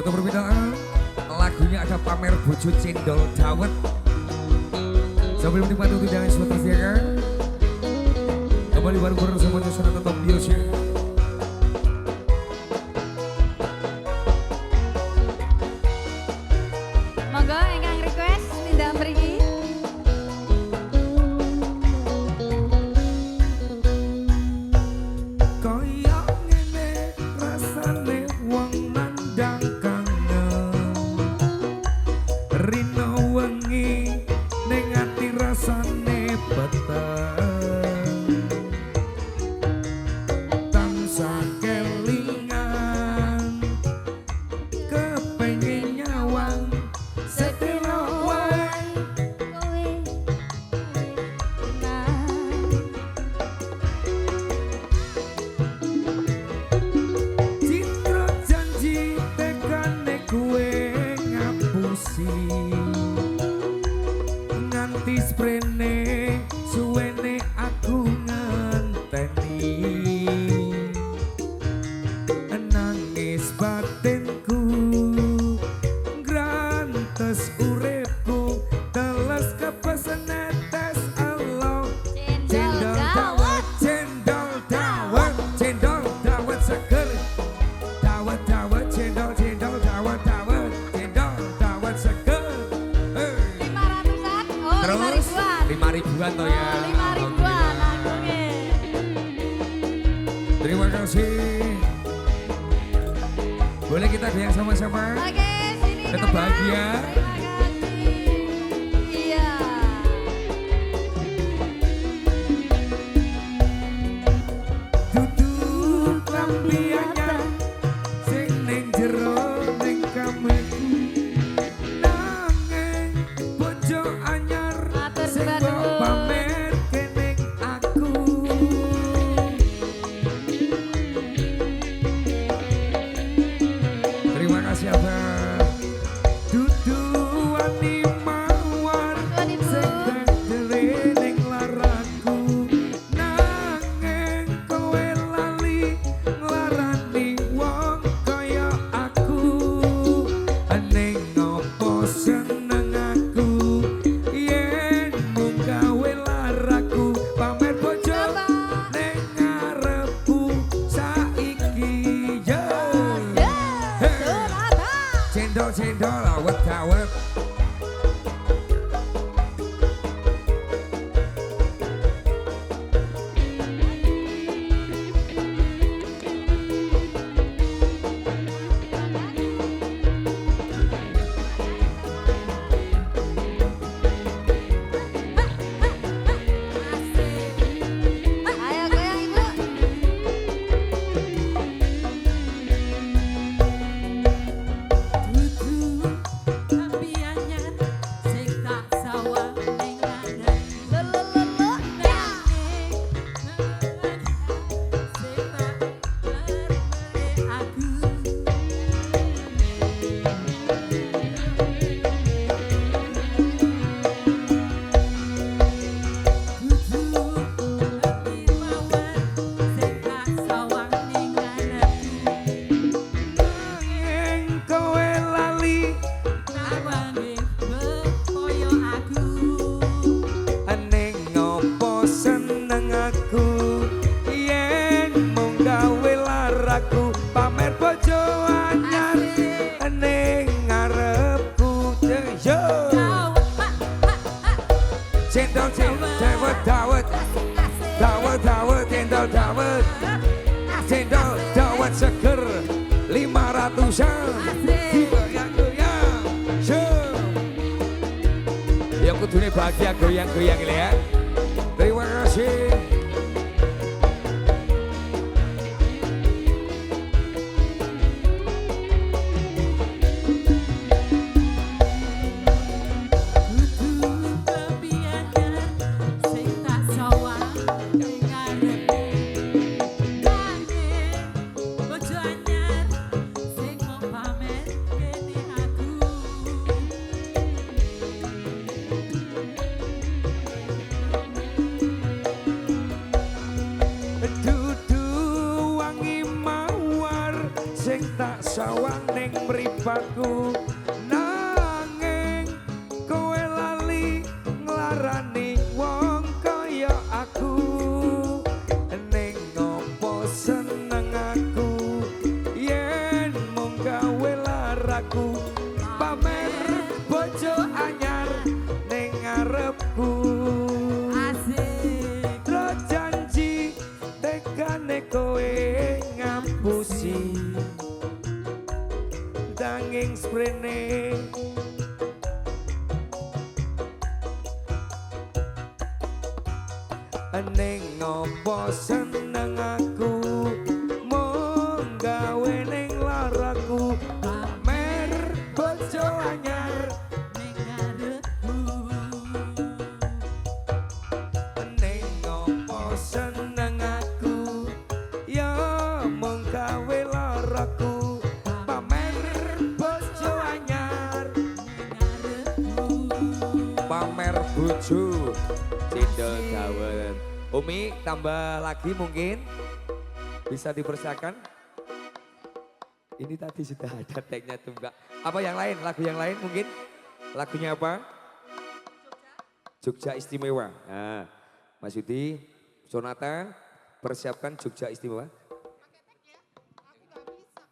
Satu permintaan lagunya ada pamer bojo cendol dawet. Sebelum dibantu tidak semua tersiakan. Kembali baru-baru semuanya sudah tetap biasa. Monggo ingkang request tindak mriki. Koyok ngene rasane wong nandang kangen. Rino wengi ning ati rasane peteng. Tansah kelingan kepengin nyawang sedelo wae. Kowe Citra janji tekane kue ngapusi nganti sprene suwene aku ngenteni nangis batinku grantes uripku teles kepesen netes Allah cendol dawet. cendol dawet cendol dawet seger dawet dawet cendol cendol dawet dawet cendol dawet seger 500-an. Oh, terus 5 ribuan. 5 ribuan toh ya. Oh, 5 ribuan lagunya. Terima kasih. Boleh kita goyang sama-sama? Oke, sini Tetap Kakak. bahagia. Terima kasih. Iya. Duduk lambi anyar sing ning jero ning kamarku. Nanging bojo anyar Matur sing nuwun. mbok pamer kening aku. Terima kasih Abang. Dudu wani mawar Wani, Bu. sing dendere ning laraku. Nanging kowe lali nglarani wong kaya aku. Ning ngopo seneng aku yen mung gawe laraku pamer bojo ning ngarepku saiki yo. Cendol cendol dawet dawet. Ayo goyang Ibu. Lelelele. Ya. Nanging kowe lali ning ngopo seneng aku yen mung gawe laraku pamer bojo anyar ning ngarepku yo. Cendol cendol dawet dawet dawet dawet cendol dawet cendol dawet seger 500-an goyang-goyang syuh. Ya kudune bahagia goyang-goyang ini ya. Terima kasih. aku nanging kowe lali nglarani wong kaya aku ning ngopo seneng aku yen mung gawe laraku pamer bojo anyar ning ngarepku Asik. Lo janji tekane kowe ngapusi danging sprene ning ngopo seneng aku mung gawe ning laraku pamer bojo anyar Ning ngarepku. ning ngopo seneng aku ya mung gawe laraku pamer bojo anyar pamer bojo cendol dawet. Umi tambah lagi mungkin bisa dipersiapkan. Ini tadi sudah ada tagnya tuh Mbak. Apa yang lain? Lagu yang lain mungkin? Lagunya apa? Jogja Istimewa. Nah, Mas Yudi, Sonata, persiapkan Jogja Istimewa.